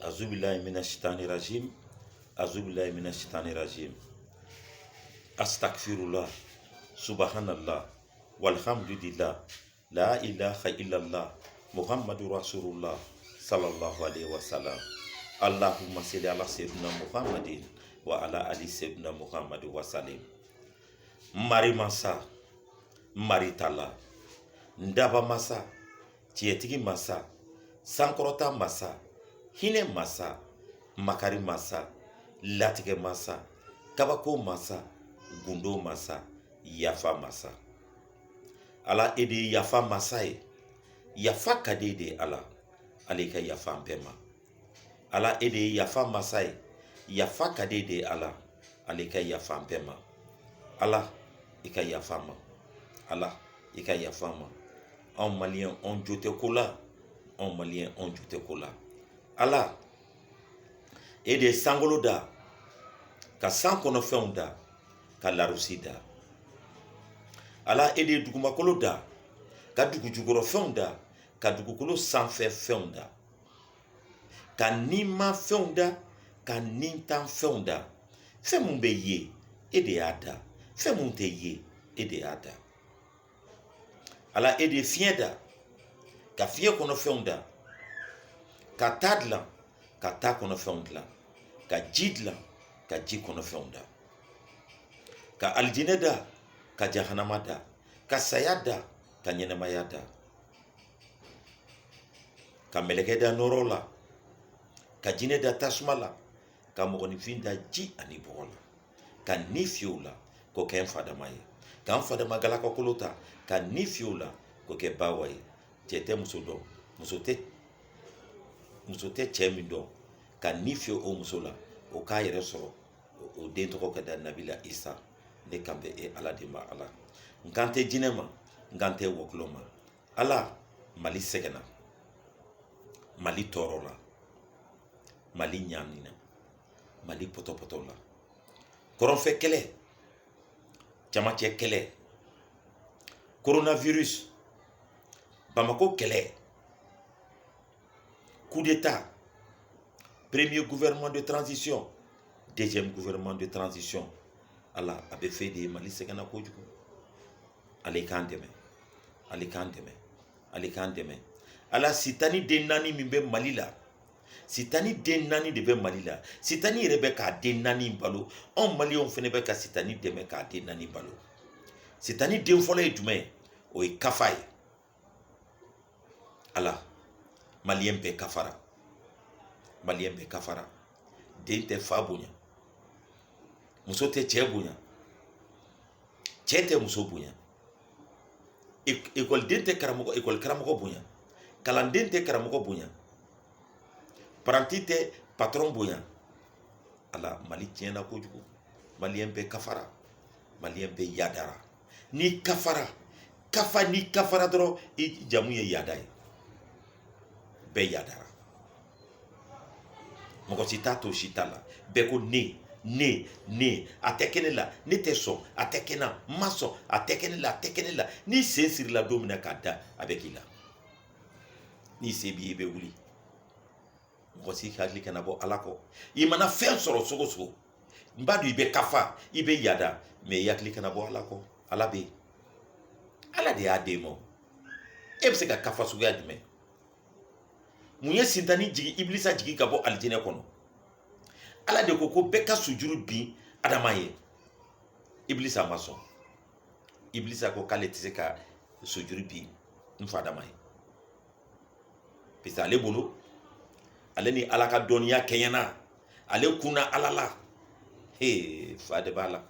Azubillahi minash-shaytanir rajim. Azubillahi minash-shaytanir rajim. Astaghfirullah. Subhanallah. Walhamdulillah. La ilaha illallah. Muhammadur Rasulullah. Sallallahu alayhi wa sallam. Allahumma salli ala sayyidina Muhammadin wa ala ali sayyidina Muhammad wa sallim. Mari masa, mari tala, ndaba masa, tietigi masa, sankorota masa, hine masa, makari masa, latige masa, kabako masa, gundo masa, yafa masa. Ala ede yafa masa e, yafa kadede ala, aleka yafa mpema. Ala ede yafa masa e, yafa kadede ala, aleka yafa mpema. Ala ika yafama. Allah ika yafama. En malien on jote kola. En malien on jote kola. Allah ede sangolo da. Ka sankono feunda. Ka larusida. Allah ede dugumakolo da. Ka dugujugoro feunda. Ka dugukolo sanfe feunda. Ka nima feunda. Ka nintan feunda. Femumbe ye ede ada. Fais monter ye ede ada. Ala ede fienda. Ka fie kono feunda. Ka tadla. Ka ta kono feunda. Ka jidla. Ka ji kono feunda. Ka aljineda. Ka jahanamada. Ka sayada. Ka nyenemayada. Ka melekeda norola. Ka jineda tasmala. Ka mogonifinda ji anibola. Ka nifiola. Ko ken fadamaye kan fadama gala ko kolota ka ni fiola ko ke bawaye tete musodo musote chemindo ka ni fio o musola o ka yere soro o dento ko ka da nabila isa ne kambe e ala de ma ala ngante jinema ngante wokloma ala mali segena mali torola mali nyamina mali potopotola koron fe kele Tchamache kele. Coronavirus. Bamako kele. Coup d'état. Premier gouvernement de transition. Deuxième gouvernement de transition. Allah avait fait des Mali Segana Kojuku. Allez kandeme. Allez kandeme. Allez kandeme. Allah sitani denani mimbe Malila. Sitani denani debe Malila. Sitani rebeka denani balo. On Mali on fene beka sitani demeka denani balo. Sitani denfole dume o e kafai. Ala Malien be kafara. Malien be kafara. Dente fabunya. Muso te chebunya. Chete muso bunya. École dente karamoko école karamoko bunya. Kalandente karamoko bunya. Parantite patron boyan. Ala Mali tiena kojugu. Malien be kafara. Malien be yadara. Ni kafara. Ni kafara dro i jamu ye yadai. Be yadara. Moko citato citala. Beko ne atekene la ne te so atekena maso atekene la ni sensir la domina kada avec ila. Ni sebi be wuli. Voici hakli kanabo alako imana fen soro sogo mbadu ibe kafa ibe yada me yakli kanabo alako alabe ala de ademo ebse ka kafa suga adime munye sintani jigi iblisa jigi kabo aljine kono ala de koko beka sujuru bi adamaye iblisa maso iblisa ko kale tiseka sujuru bi mfa adamaye pisa le bolo ale ni ala ka dɔnniya kɛɲɛna ale kunna ala la fa de b'a la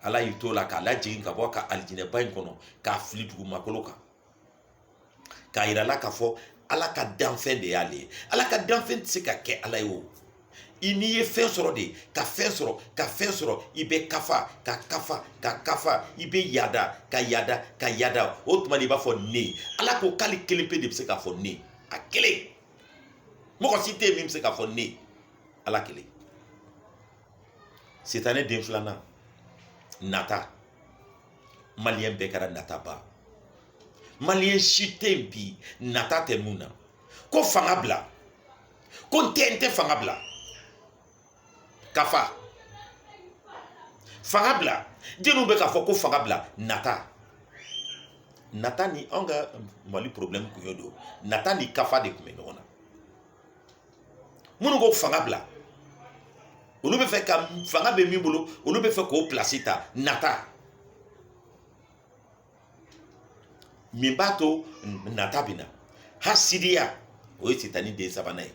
ala y'i to la k'a lajigin ka bɔ ka alijinɛba in kɔnɔ k'a fili dugumakolo kan k'a yira la k'a fɔ ala ka danfɛn de y'ale ye ala ka danfɛn tɛ se ka kɛ ala ye o i n'i ye fɛn sɔrɔ de ka fɛn sɔrɔ i bɛ kafa i bɛ ka yada o tuma de i b'a fɔ ne ala ko k'ale kelen pe de bɛ se k'a fɔ ne a kelen mɔgɔ si tɛ yen min bɛ se k'a fɔ ne ala kelen sitanɛ den filanan nata maliyɛn bɛɛ kɛra nataba maliyɛn si tɛ yen bi nata tɛ mun na ko fanga bila ko tente fanga bila kafa fanga bila jenu be ka fɔ ko fanga bila nata ni an ka Mali problème kun do nata ni kafa de kun bɛ ɲɔgɔn na minnu ko fanga bila olu bɛ fɛ ka fanga bɛ min bolo olu bɛ fɛ k'o place ta nata min b'a to nata bɛ na hasidiya o ye sitani den sabanan ye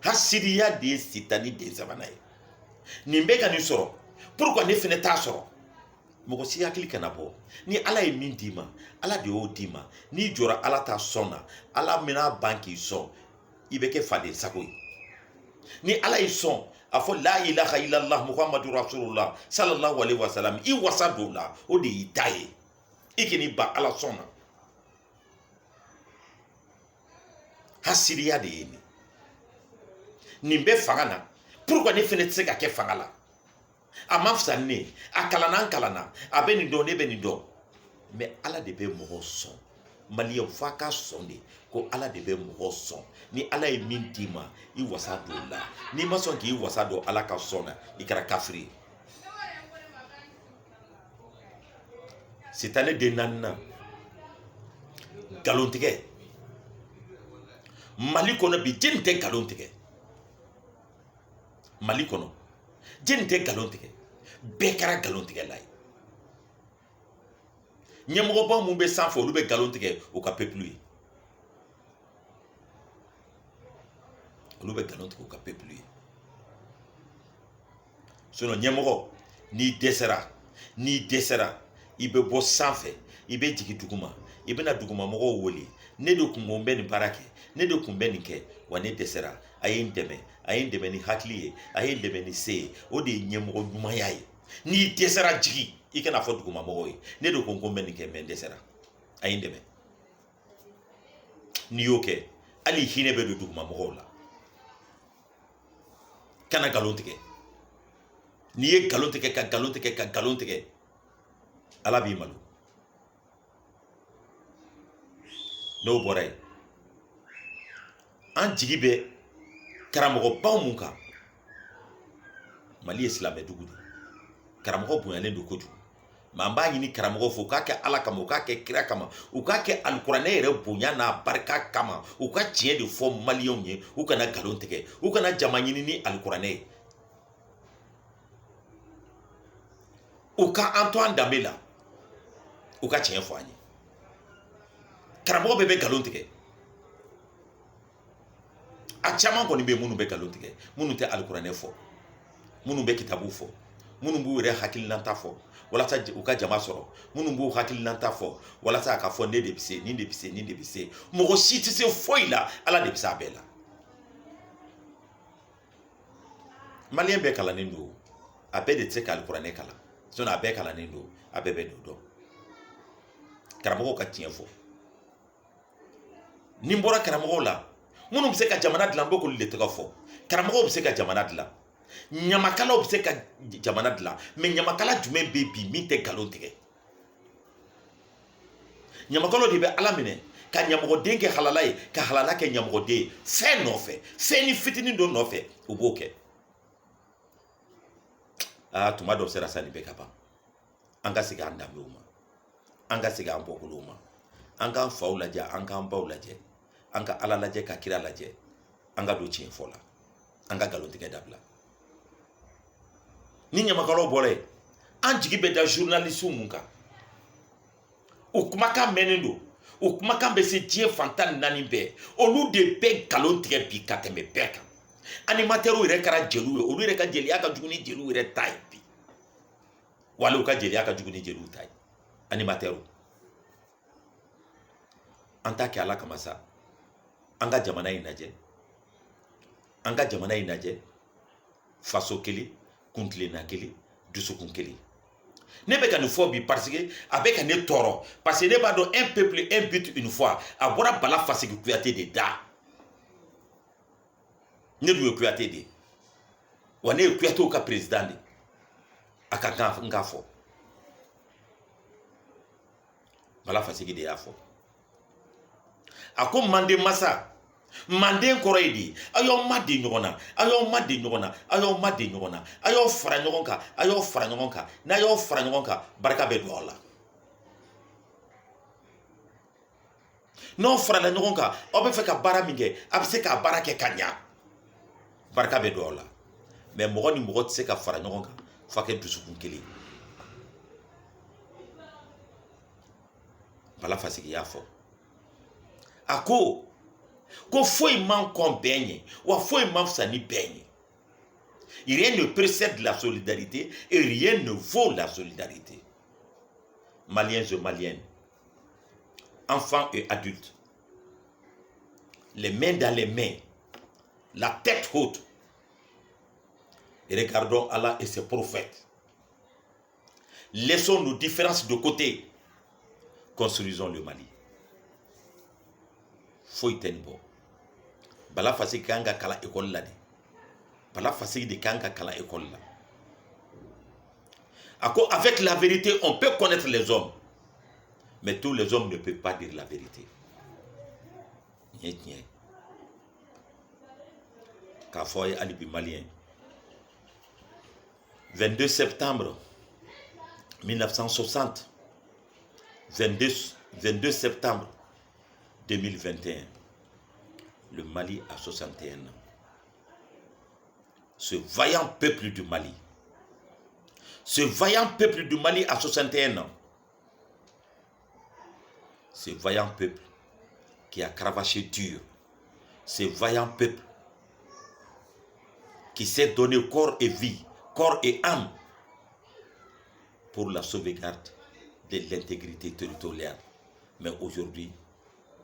hasidiya de ye sitani den sabanan ye nin bɛ ka nin sɔrɔ pourquoi ne fɛnɛ t'a sɔrɔ mɔgɔ si hakili kana bɔ ni ala ye min d'i ma ala de y'o d'i ma n'i jɔra ala ta sɔn na ala bɛna ban k'i sɔn i bɛ kɛ faden sago ye ni ala y'i sɔn a fɔ la ilaha illallah muhammadu rasulullah sallallahu alaihi wasallam i wasa don la o de y'i ta ye i k'i ba ala sɔn na hasiriya de ye nin bɛ fanga na pourquoi ne fɛnɛ tɛ se ka kɛ fanga la a ma fisa ne a kalanna a bɛ nin dɔn ne bɛ nin dɔn mais ala de bɛ mɔgɔ sɔn maliyɛn f'a ka sɔn de ko ala de bɛ mɔgɔ sɔn ni ala ye min d'i ma i wasa don la n'i ma sɔn k'i wasa don ala ka sɔn na i kɛra kafiri ye sitanɛ den naaninan nkalon tigɛ Mali kɔnɔ bi jeni tɛ nkalon tigɛ Mali kɔnɔ jeni tɛ nkalon tigɛ bɛɛ kɛra nkalon tigɛla ye ɲɛmɔgɔba mun bɛ sanfɛ olu bɛ nkalon tigɛ u ka peuple ye olu bɛ nkalon tigɛ u ka peuple ye sinon ɲɛmɔgɔ n'i dɛsɛra i bɛ bɔ sanfɛ i bɛ jigin duguma i bɛna dugumamɔgɔw wele ne de kun bɛ nin baara kɛ ne de kun bɛ nin kɛ wa ne dɛsɛra a ye n dɛmɛ ni hakili ye a ye n dɛmɛ ni se ye o de ye ɲɛmɔgɔ ɲumanya ye n'i dɛsɛra jigi i kana fɔ dugumamɔgɔw ye ne de kun bɛ nin kɛ mais n dɛsɛra a ye n dɛmɛ n'i y'o kɛ hali hinɛ bɛ don dugumamɔgɔw la kana nkalon tigɛ n'i ye nkalon tigɛ ka nkalon tigɛ ala b'i malo n'o bɔra yen an jigi bɛ karamɔgɔbaw mun kan Mali ye silamɛ dugu de karamɔgɔ bonyalen don kojugu mais an b'a ɲini karamɔgɔw fɛ u k'a kɛ ala kama u k'a kɛ kira kama u k'a kɛ alikuranɛ yɛrɛ bonya n'a barika kama u ka tiɲɛ de fɔ maliyɛnw ye u kana nkalon tigɛ u kana jama ɲini ni alikuranɛ ye u ka an to an danbe la u ka tiɲɛ fɔ an ye karamɔgɔ bɛɛ bɛ nkalon tigɛ a caman kɔni bɛ minnu bɛ nkalon tigɛ minnu tɛ alikuranɛ fɔ minnu bɛ kitabu fɔ minnu b'u yɛrɛ hakilinata fɔ walasa u ka jama sɔrɔ minnu b'u hakilinata fɔ walasa a ka fɔ ne de bɛ se nin de bɛ se nin de bɛ se mɔgɔ si tɛ se foyi la ala de bɛ se a bɛɛ la maliyɛn bɛɛ kalannen don a bɛɛ de tɛ se ka alikuranɛ kalan sinon a bɛɛ kalannen don a bɛɛ bɛ don dɔn karamɔgɔw ka tiɲɛ fɔ ni n bɔra karamɔgɔw la minnu bɛ se ka jamana dilan n bɛ k'olu de tɔgɔ fɔ karamɔgɔw bɛ se ka jamana dilan ɲamakalaw bɛ se ka jamana dilan mais ɲamakala jumɛn bɛ bi min tɛ nkalon tigɛ ɲamakalaw de bɛ ala minɛ ka ɲamɔgɔden kɛ halala ye ka halala kɛ ɲamɔgɔden ye fɛn nɔfɛ fɛn ni fitinin dɔ nɔfɛ u b'o kɛ tuma dɔ sera sa nin bɛ ka ban an ka segin an danbew ma an ka segin an bɔkolow ma an k'an faw lajɛ an k'an baw lajɛ an ka ala lajɛ ka kira lajɛ an ka don tiɲɛ fɔ la an ka nkalon tigɛ dabila ni ɲamakalaw bɔra yen an jigi bɛ da journaliste mun kan o kumakan mɛnnen don o kumakan bɛ se diɲɛ fantan naani bɛɛ olu de bɛ nkalon tigɛ bi ka tɛmɛ bɛɛ kan animateurs yɛrɛ kɛra jeliw ye olu yɛrɛ ka jeliya ka jugu ni jeliw yɛrɛ ta ye bi wala u ka jeliya ka jugu ni jeliw ta ye animateurs an t'a kɛ ala kama sa an ka jamana in lajɛ an ka jamana in lajɛ faso kelen kuntilenna kelen dusukun kelen ne bɛ ka nin fɔ bi parce que a bɛ ka ne tɔɔrɔ parce que ne b'a dɔn un peuple un but une fois a bɔra Bala Fasigi Kuyate de da ne dun ye Kuyate de wa ne ye Kuyatew ka président de a ka kan n k'a fɔ Bala Fasigi de y'a fɔ a ko Manden masa manden kɔrɔ ye di a y'aw ma di ɲɔgɔn na a y'aw ma di ɲɔgɔn na a y'aw ma di ɲɔgɔn na a y'aw fara ɲɔgɔn kan a y'aw fara ɲɔgɔn kan n'a y'aw fara ɲɔgɔn kan barika bɛ don aw la n'aw farala ɲɔgɔn kan aw bɛ fɛ ka baara min kɛ a bɛ se k'a baara kɛ ka ɲa barika bɛ don aw la mais mɔgɔ ni mɔgɔ tɛ se ka fara ɲɔgɔn kan f'a kɛ dusukun kelen Bala Fasigi y'a fɔ a ko foyi man kɔn bɛn ɲɛ wa foyi man fisa ni bɛn ye rien ne précède la solidarité et rien ne vaut la solidarité. Maliens et Maliennes, enfants et adultes, les mains dans les mains, la tête haute, et regardons Allah et ses prophètes. Laissons nos différences de côté, construisons le Mali. Foitenbo. Bala Fasigi kanga kala école là. Bala Fasigi de kanga kala école là. Avec la vérité, on peut connaître les hommes. Mais tous les hommes ne peuvent pas dire la vérité. Kafoy Alibi Malien. 22 septembre 1960. 22 septembre 2021. Le Mali a 61 ans. Ce vaillant peuple du Mali. Ce vaillant peuple du Mali a 61 ans. Ce vaillant peuple qui a cravaché dur. Ce vaillant peuple qui s'est donné corps et vie, corps et âme pour la sauvegarde de l'intégrité territoriale. Mais aujourd'hui,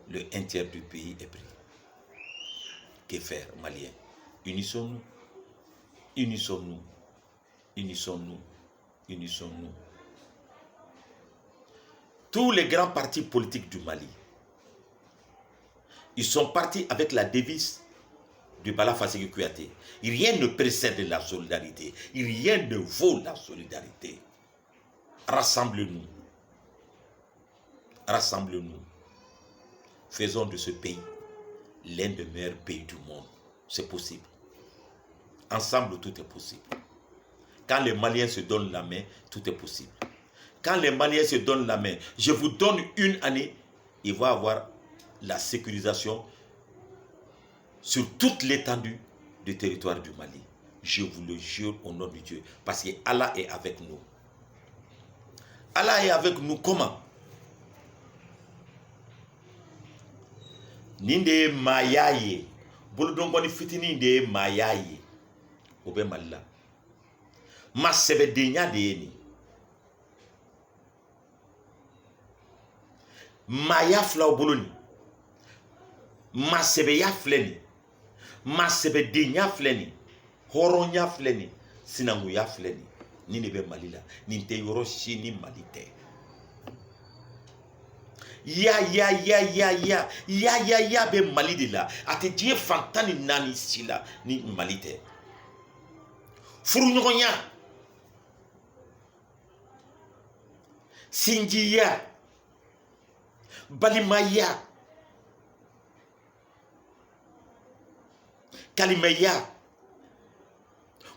le 1/3 du pays est pris. Que faire, Maliens? Unissons-nous. Unissons-nous. Unissons-nous. Unissons-nous. Tous les grands partis politiques du Mali, ils sont partis avec la devise du Bala Fasigi Kouyaté. Rien ne précède la solidarité. Rien ne vaut la solidarité. Rassemble-nous. Rassemble-nous. Faisons de ce pays l'un des meilleurs pays du monde. C'est possible. Ensemble, tout est possible. Quand les Maliens se donnent la main, tout est possible. Quand les Maliens se donnent la main, je vous donne une année, il va y avoir la sécurisation sur toute l'étendue du territoire du Mali. Je vous le jure au nom de Dieu, parce que Allah est avec nous. Allah est avec nous comment? Ninde mayaye, bolodongoni fitini de mayaye, obe Malila. Ma sebe denya de ni. Maya fla boloni. Ma sebe ya fleni. Ma sebe denya fleni. Horonya fleni. Sinangu ya fleni. Ni ne be Malila. Ni te yoroshi ni malite. Ya be Mali de la. Ate die fantani nani sila ni malite. Furu nyogonya. Sinjiya. Balimaya. Kalimaya.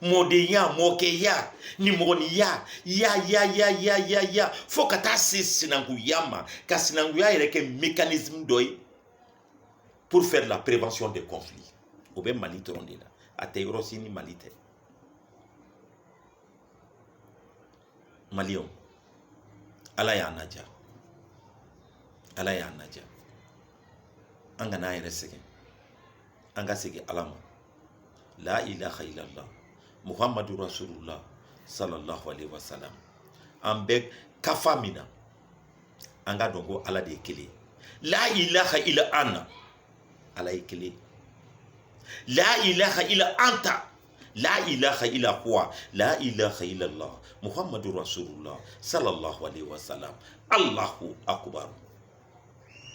Modeya, mokeya, nimoniya, ya. Faut que ta sinanguyama, ka sinanguya est un mécanisme d'oeil pour faire la prévention des conflits. Obe Mali trondela, ateirosini malite. Malion, alaya naja. Alaya naja. Anga na resege. Anga sege alama. La ilaha illallah. Muhammadu Rasulullah sallallahu alaihi wasallam. Ambek kafamina. Anga dongo ala de kele. La ilaha illa ana. Ala kele. La ilaha illa anta. La ilaha illa huwa. La ilaha illallah. Muhammadu Rasulullah sallallahu alaihi wasallam. Allahu akbar.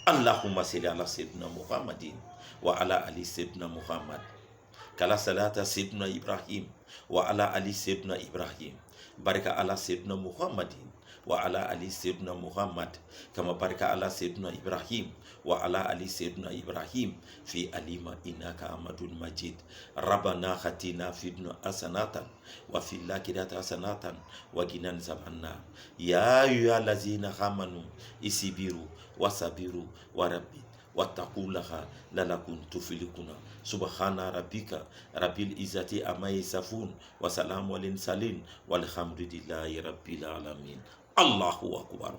Allahumma salli ala sayyidina Muhammadin wa ala ali sayyidina Muhammad. Kala salata sayyidina Ibrahim wa ala ali sayyidina Ibrahim. Baraka ala sayyidina Muhammadin وعلى آل سيدنا محمد كما بارك على سيدنا إبراهيم وعلى آل سيدنا إبراهيم في عليم إنك حميد مجيد ربنا آتنا في الدنيا حسنة وفي الآخرة حسنة وقنا عذاب النار يا أيها الذين آمنوا اصبروا وصبروا وربطوا واتقوا الله لعلكم تفلحون سبحان ربك رب العزة عما يصفون وسلام على المرسلين والحمد لله رب العالمين الله أكبر.